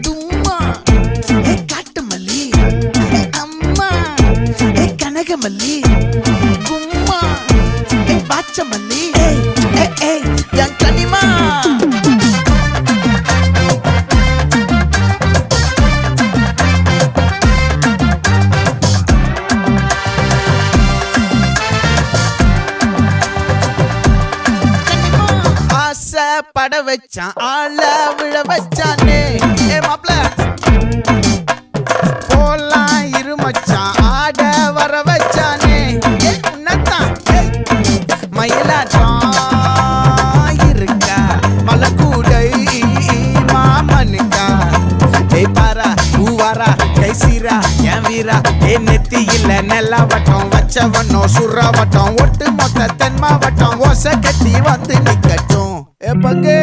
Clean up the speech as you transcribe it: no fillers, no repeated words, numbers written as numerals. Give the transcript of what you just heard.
தும்மா காட்டு மல்லி அம்மா கனகமல்லி கும்மா பாச்ச மல்லி என் கனிமா பட வச்சான் ஆள விழ வச்சானே மாப்ள போலாம் இருமச்சான் ஆட வர வச்சானே உன்னத்தான் மயிலாட்டம் இருக்கா மலக்கூடை மாமனுக்கா பாரா பூவாரா கைசீரா என் வீரா நெத்தி இல்ல நெல்லா வட்டம் வச்சவனோ சுறா வட்டம் ஒட்டு மொத்த தென் மாவட்டம் ஓசை கட்டி வந்து நிக்கட்டும் பங்கே